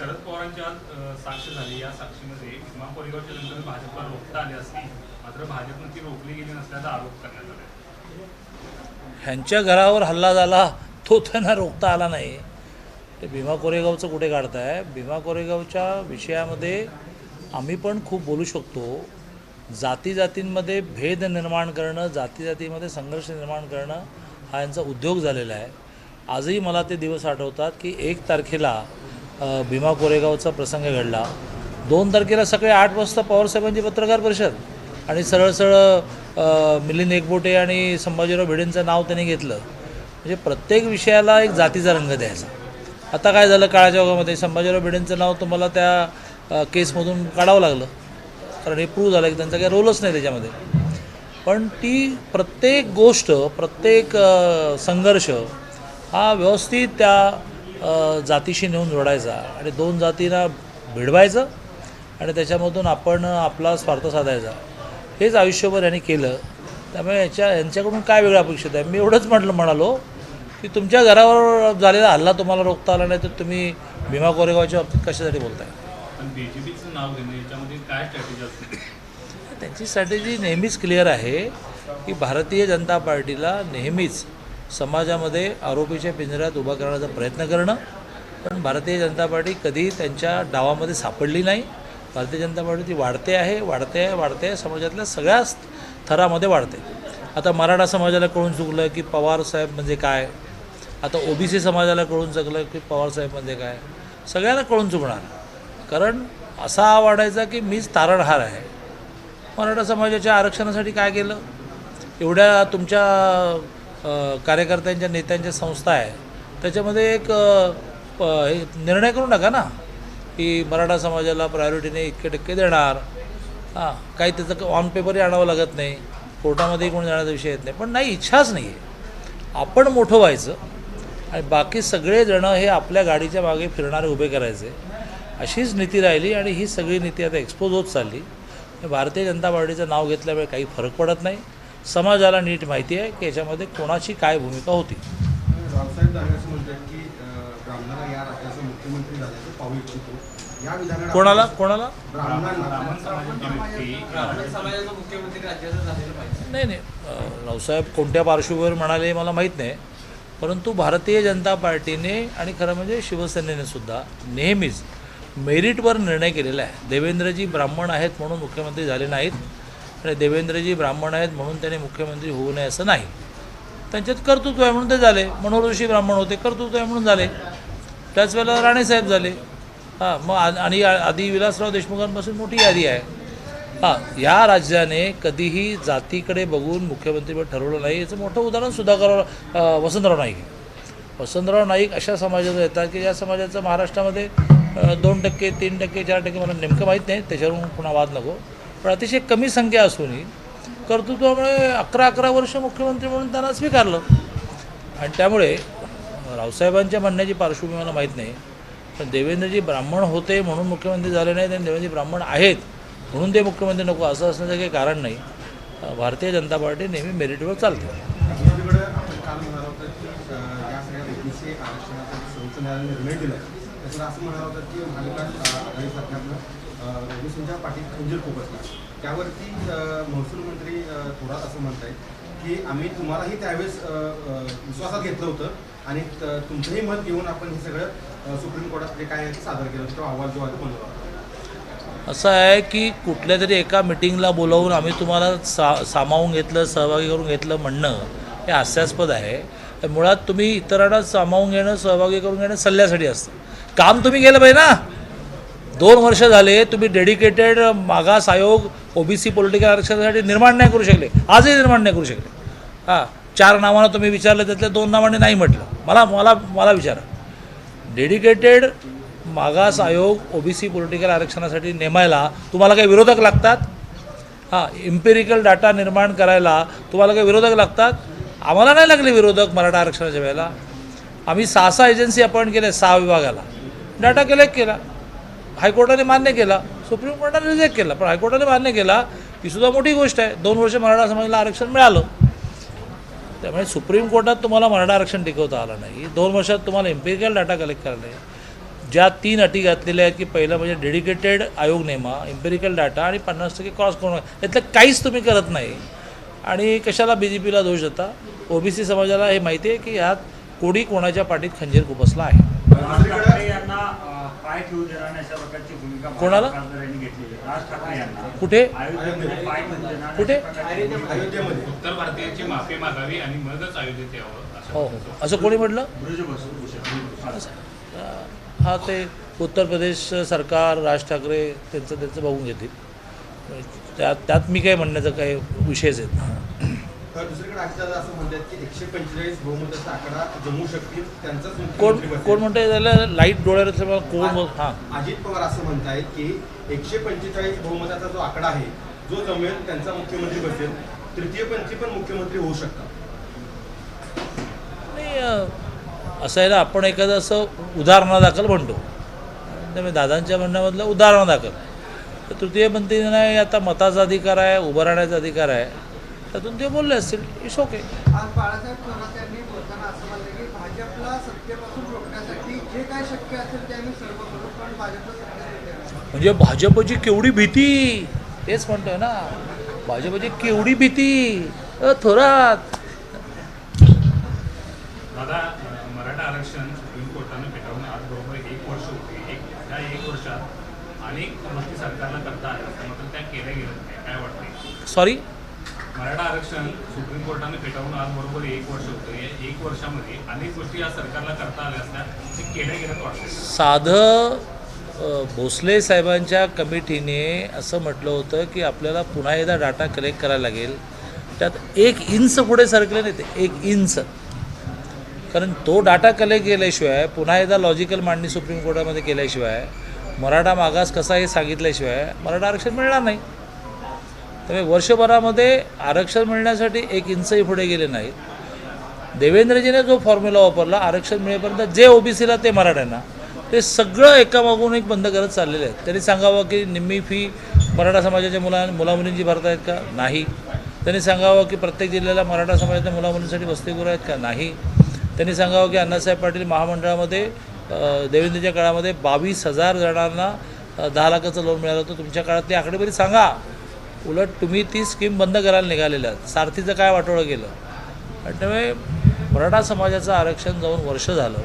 शरद पवारांच्या साक्ष झाली. या साक्षीमध्ये भीमा कोरेगावच्या नंतर भाजपला रोखता आले असते, मात्र भाजपनं ती रोखली गेली नसल्याचा आरोप करण्यात आला. ह्यांच्या घरावर हल्ला झाला तो त्यांना रोखता आला नाही. ते भीमा कोरेगावचं कुठे काढताय? भीमा कोरेगावच्या विषयामध्ये आम्ही पण खूप बोलू शकतो. जातीजातींमध्ये भेद निर्माण करणं, जातीजातीमध्ये संघर्ष निर्माण करणं हा यांचा उद्योग झालेला आहे. आजही मला ते दिवस आठवतात की 1 तारखेला भीमा कोरेगावचा प्रसंग घडला. 2 तारखेला सकाळी 8 वाजता पवारसाहेबांची पत्रकार परिषद आणि सरळ सरळ मिलिंद एकबोटे आणि संभाजीराव भिडेंचं नाव त्यांनी घेतलं. म्हणजे प्रत्येक विषयाला एक जातीचा रंग द्यायचा. आता काय झालं, काळाच्या ओघामध्ये संभाजीराव भिडेंचं नाव तुम्हाला त्या केसमधून काढावं लागलं, कारण हे प्रूव्ह झालं की त्यांचा काही रोलच नाही त्याच्यामध्ये. पण ती प्रत्येक गोष्ट, प्रत्येक संघर्ष हा व्यवस्थित त्या जातीशी नेऊन जोडायचा आणि 2 जातींना भिडवायचं आणि त्याच्यामधून आपण आपला स्वार्थ साधायचा. हेच आयुष्यभर यांनी केलं. त्यामुळे यांच्याकडून काय वेगळं अपेक्षित आहे? मी एवढंच म्हणालो की तुमच्या घरावर झालेला हल्ला तुम्हाला रोखता आला नाही तर तुम्ही भीमा कोरेगावच्या बाबतीत कशासाठी बोलताय? पण बीजेपीचं नाव घेणं याच्यामध्ये काय स्ट्रॅटेजी असते? त्यांची स्ट्रॅटेजी नेहमीच क्लिअर आहे की भारतीय जनता पार्टीला नेहमीच समाजामध्ये आरोपीच्या पिंजऱ्यात उभा करण्याचा प्रयत्न करणं. पण भारतीय जनता पार्टी कधी त्यांच्या डावामध्ये सापडली नाही. भारतीय जनता पार्टी ती वाढते आहे, समाजातल्या सगळ्याच थरामध्ये वाढते. आता मराठा समाजाला कळून चुकलं की पवारसाहेब म्हणजे काय, आता ओबीसी समाजाला कळून चुकलं की पवारसाहेब म्हणजे काय, सगळ्यांना कळून चुकणार. कारण असा वाटायचा की मीच तारणहार आहे. मराठा समाजाच्या आरक्षणासाठी काय केलं? एवढ्या तुमच्या कार्यकर्त्यांच्या नेत्यांच्या संस्था आहे, त्याच्यामध्ये एक निर्णय करू नका ना की मराठा समाजाला प्रायोरिटीने इतके टक्के देणार. काही त्याचं ऑन पेपरही आणावं लागत नाही, कोर्टामध्येही कोणी जाण्याचा विषय येत नाही. पण नाही, इच्छाच नाही आहे. आपण मोठं व्हायचं आणि बाकी सगळेजणं हे आपल्या गाडीच्या मागे फिरणारे उभे करायचे, अशीच नीती राहिली आणि ही सगळी नीती आता एक्सपोज होत चालली. भारतीय जनता पार्टीचं नाव घेतल्यामुळे काही फरक पडत नाही. समाजाला नीट माहिती आहे की याच्यामध्ये कोणाची काय भूमिका होती. रावसाहेब दानवे असं म्हणतात की ब्राह्मणाला या राज्याचा मुख्यमंत्री झाल्याचं पाहू इच्छितो. या विधानाला कोणाला ब्राह्मण समाजाची मुख्यमंत्री राज्याचा झालेलं पाहिजे. नाही, रावसाहेब कोणत्या पार्श्वभूमीवर म्हणाले मला माहीत नाही. परंतु भारतीय जनता पार्टीने आणि खरं म्हणजे शिवसेनेने सुद्धा नेहमीच मेरिटवर निर्णय केलेला आहे. देवेंद्रजी ब्राह्मण आहेत म्हणून मुख्यमंत्री झाले नाहीत आणि देवेंद्रजी ब्राह्मण आहेत म्हणून त्यांनी मुख्यमंत्री होऊ नये असं नाही. त्यांच्यात कर्तृत्व आहे म्हणून ते झाले. मनोहर ऋषी ब्राह्मण होते, कर्तृत्व आहे म्हणून झाले. त्याच वेळेला राणेसाहेब झाले. मग आणि आधी विलासराव देशमुखांपासून मोठी यादी आहे. या राज्याने कधीही जातीकडे बघून मुख्यमंत्रीपद ठरवलं नाही. याचं मोठं उदाहरण वसंतराव नाईक आहे. वसंतराव नाईक अशा समाजाचं येतात की ज्या समाजाचं महाराष्ट्रामध्ये 2%, 3%, 4% मला नेमकं माहीत नाही, त्याच्यावरून पुन्हा वाद नको, पण अतिशय कमी संख्या असूनही कर्तृत्वामुळे 11 वर्ष मुख्यमंत्री म्हणून त्यांना स्वीकारलं. आणि त्यामुळे रावसाहेबांच्या म्हणण्याची पार्श्वभूमी मला माहीत नाही, पण देवेंद्रजी ब्राह्मण होते म्हणून मुख्यमंत्री झाले नाहीत आणि देवेंद्रजी ब्राह्मण आहेत म्हणून ते मुख्यमंत्री नको असं असण्याचं काही कारण नाही. भारतीय जनता पार्टी नेहमी मेरिटवर चालते. दुसरीकडे आपण काल म्हणाला होता की या सगळ्या व्यक्तीचे आरक्षणाचा सर्वोच्च न्यायालयाने निर्णय दिला आहे. त्याच्यात असं म्हणाला होतं की महाविकास आघाडी सरकारनं ओबीसींच्या पाठीत खंजीर खुपसला. त्यावरती महसूल मंत्री थोरात असं म्हणत आहेत की आम्ही तुम्हालाही त्यावेळेस विश्वासात घेतलं होतं आणि तुमचंही मत घेऊन आपण हे सगळं सुप्रीम कोर्टात काय सादर केलं होतं, अहवाल जो आहे तो बनवला. असं आहे की कुठल्या तरी एका मिटिंगला बोलावून आम्ही तुम्हाला सामावून घेतलं, सहभागी करून घेतलं म्हणणं हे हास्यास्पद आहे. मुळात तुम्ही इतरांना सामावून घेणं, सहभागी करून घेणं सल्ल्यासाठी असतं. काम तुम्ही केलं पाहिजे ना. 2 वर्ष झाले तुम्ही डेडिकेटेड मागास आयोग ओबीसी पॉलिटिकल आरक्षणासाठी निर्माण नाही करू शकले, आजही निर्माण नाही करू शकले. 4 नावांना तुम्ही विचारलं, त्यातल्या 2 नावांनी नाही म्हटलं. मला विचारा, डेडिकेटेड मागास आयोग ओबीसी पॉलिटिकल आरक्षणासाठी नेमायला तुम्हाला काही विरोधक लागतात? इम्पेरिकल डाटा निर्माण करायला तुम्हाला काही विरोधक लागतात? आम्हाला नाही लागले विरोधक मराठा आरक्षणाच्या वेळेला. आम्ही 6 एजन्सी अपॉइंट केले, 6 विभागाला. डाटा कलेक्ट केला, हायकोर्टाने मान्य केला, सुप्रीम कोर्टाने रिजेक्ट केला, पण हायकोर्टाने मान्य केला ही सुद्धा मोठी गोष्ट आहे. 2 वर्ष मराठा समाजाला आरक्षण मिळालं. त्यामुळे सुप्रीम कोर्टात तुम्हाला मराठा आरक्षण टिकवता आलं नाही. 2 वर्षात तुम्हाला इम्पेरिकल डाटा कलेक्ट करायला ज्या 3 अटी घातलेल्या आहेत की पहिलं म्हणजे डेडिकेटेड आयोग नेमा, एम्पिरिकल डाटा आणि 50% क्रॉस करून, यातलं काहीच तुम्ही करत नाही आणि कशाला BJPला दोष देता. OBC समाजाला हे माहिती आहे की ह्यात कोणी कोणाच्या पाठीत खंजीर खुपसला आहे. राज ठाकरे यांना पाय ठेवू देणार नाही अशा प्रकारची भूमिका कोणाला? खासदारांनी घेतलेली आहे. राज ठाकरे यांना कुठे अयोध्येमध्ये पाय ठेवू देणार नाही कुठे? अशा प्रकारची भूमिका अयोध्येमध्ये उत्तर भारतीयांची माफी मागावी आणि मगच अयोध्येत यावं असं हो असं कोणी म्हटलं? भुजबळ हा ते उत्तर प्रदेश सरकार, राज ठाकरे त्यांचं बघून घेतील. त्यात मी काय म्हणण्याचा काही विषयच आहेत. तर दुसरीकडे अजितदादा असं म्हणतात की 145 बहुमताचा आकडा जमू शकतील, त्यांचाच कोण मुख्यमंत्री बसेल. कोण म्हणतंय त्याला लाईट डोळ्यावर असल्यामुळे कोण हां अजित पवार असं म्हणतायत की 145 बहुमताचा जो आकडा आहे, जो जमेल त्यांचा मुख्यमंत्री बसेल, तृतीयपंथी पण मुख्यमंत्री होऊ शकतात. नाही असं आहे ना, आपण एखादं असं उदाहरणादाखल म्हणतो, त्यामुळे दादांच्या म्हणण्यामधलं उदाहरणादाखल. तर तृतीयपंथी नाही, आता मताचा अधिकार आहे, उभं राहण्याचा अधिकार आहे, त्यातून ते बोलले असतील, इट्स ओके. आज बाळासाहेब थोरात यांनी बोलताना असं म्हणलं की भाजपला सत्तेपासून रोखण्यासाठी जे काय शक्य असेल ते आम्ही सर्व करू, पण भाजपला सत्तेत येणार. म्हणजे भाजपची केवढी भीती, तेच म्हणतोय ना, भाजपची केवढी भीती. थोरात दादा, मराठा आरक्षण सुप्रीम कोर्टानं फेटाळून आज बरोबर 1 वर्ष होते. त्या 1 वर्षात अनेक गोष्टी सरकारला करता आल्या, मात्र त्या केल्या गेल्या नाही. काय वाटतंय? सॉरी मराठा आरक्षण सुप्रीम कोर्टाने फेटाळून आज बरोबर 1 वर्ष होतं. या 1 वर्षामध्ये अनेक गोष्टी या सरकारला करता आल्या असल्या, ते केल्या गेल्यात वाटतं. साधं भोसले साहेबांच्या कमिटीने असं म्हटलं होतं की आपल्याला पुन्हा एकदा डाटा कलेक्ट करायला लागेल. त्यात 1 इंच पुढे सरकले नाही ते, 1 इंच. कारण तो डाटा कलेक्ट केल्याशिवाय, पुन्हा एकदा लॉजिकल मांडणी सुप्रीम कोर्टामध्ये केल्याशिवाय, मराठा मागास कसा हे सांगितल्याशिवाय मराठा आरक्षण मिळणार नाही. त्यामुळे वर्षभरामध्ये आरक्षण मिळण्यासाठी 1 इंचही पुढे गेले नाहीत. देवेंद्रजीने जो फॉर्म्युला वापरला, आरक्षण मिळेपर्यंत जे OBCला ते मराठ्यांना, ते सगळं एकामागून एक बंद करत चाललेले आहेत. त्यांनी सांगावं की निम्मी फी मराठा समाजाच्या मुलामुलींची भरत आहेत का? नाही. त्यांनी सांगावं की प्रत्येक जिल्ह्याला मराठा समाजाच्या मुलामुलींसाठी वसतिगृह आहेत का? नाही. त्यांनी सांगावं की अण्णासाहेब पाटील महामंडळामध्ये देवेंद्रच्या काळामध्ये 22,000 जणांना 10 लाखाचं लोन मिळालं होतं. तुमच्या काळात ती आकडेवारी सांगा. उलट तुम्ही ती स्कीम बंद करायला निघालेल्या आहात. सारथीचं काय वाटोळं केलं. आणि त्यामुळे मराठा समाजाचं आरक्षण जाऊन वर्ष झालं.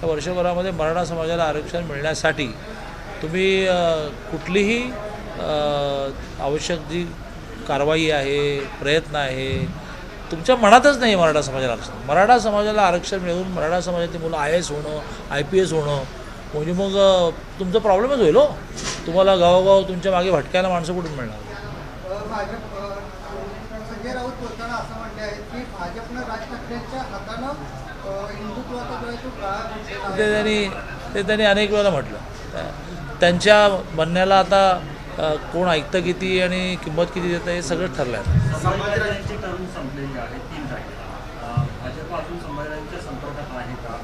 त्या वर्षभरामध्ये मराठा समाजाला आरक्षण मिळण्यासाठी तुम्ही कुठलीही आवश्यक जी कारवाई आहे, प्रयत्न आहे, तुमच्या मनातच नाही मराठा समाजाला आरक्षण. मराठा समाजाला आरक्षण मिळवून मराठा समाजाची मुलं IAS होणं, IPS होणं म्हणजे मग तुमचा प्रॉब्लेमच होईल हो. तुम्हाला गावोगाव तुमच्या मागे भटकायला माणसं कुठून मिळणार? भाजप संजय राऊत बोलताना असं म्हणले आहेत की भाजपनं राज ठाकरेंच्या हातानं हिंदुत्वाचा जो आहे तो गळा घोटलेला ते त्यांनी अनेक वेळेला म्हटलं. त्यांच्या म्हणण्याला आता कोण ऐकतं किती आणि किंमत किती देतं हे सगळं ठरलं आहे. संभाजीराजांची टर्म संपलेली आहे 3 तारखेला. भाजप अजून संभाजीराजांच्या संपर्कात आहे का?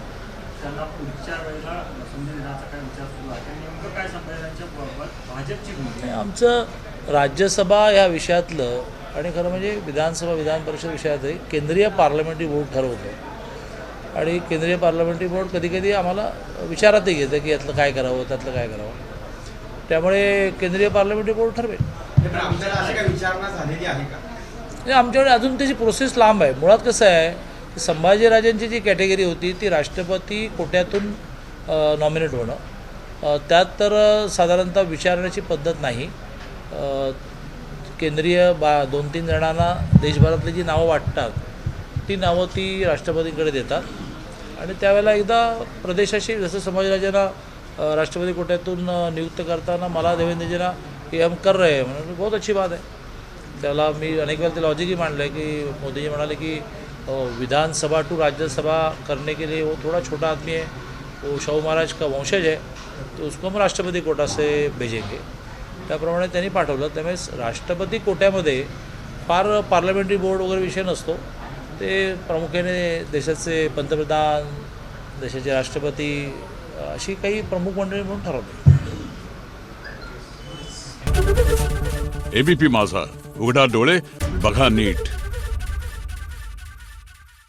त्यांना पुढच्या वेळेला संधी देण्याचा काय विचार सुरू आहे? नेमकं काय संभाजीराजांच्या बाबत भाजपची भूमिका? आमचं राज्यसभा ह्या विषयातलं आणि खरं म्हणजे विधानसभा विधान परिषद विषयातही केंद्रीय पार्लमेंटरी बोर्ड ठरवतं. आणि केंद्रीय पार्लमेंटरी बोर्ड कधीकधी आम्हाला विचारातही घेतं की यातलं काय करावं, त्यातलं काय करावं. त्यामुळे केंद्रीय पार्लमेंटरी बोर्ड ठरवेल. पण आमच्याला अशी काही विचारणा झालेली आहे का? म्हणजे आमच्याकडे अजून त्याची प्रोसेस लांब आहे. मुळात कसं आहे की संभाजीराजांची जी कॅटेगरी होती ती राष्ट्रपती कोट्यातून नॉमिनेट होणं. त्यात तर साधारणतः विचारण्याची पद्धत नाही. केंद्रीय 2-3 जणांना देशभरातली जी नावं वाटतात ती नावं ती राष्ट्रपतींकडे देतात. आणि त्यावेळेला एकदा प्रदेशाशी, जसं संभाजीराजांना राष्ट्रपती कोट्यातून नियुक्त करताना मला देवेंद्रजींना हे हम कर रहे हैं म्हणून बहुत अच्छी बात आहे. त्याला मी अनेक वेळा ते लॉजिकही मांडलं आहे की मोदीजी म्हणाले की विधानसभा टू राज्यसभा करने के लिए वो थोड़ा छोटा आदमी है, वो शाहू महाराज का वंशज है, तो उसको हम राष्ट्रपती कोटा से भेजेंगे. त्याप्रमाणे त्यांनी पाठवलं. त्यामुळे राष्ट्रपती कोट्यामध्ये फार पार्लमेंटरी बोर्ड वगैरे विषय नसतो. ते प्रामुख्याने देशाचे पंतप्रधान, देशाचे राष्ट्रपती अशी काही प्रमुख मंडळी म्हणून ठरवते. ABP माझा, उघडा डोळे बघा नीट.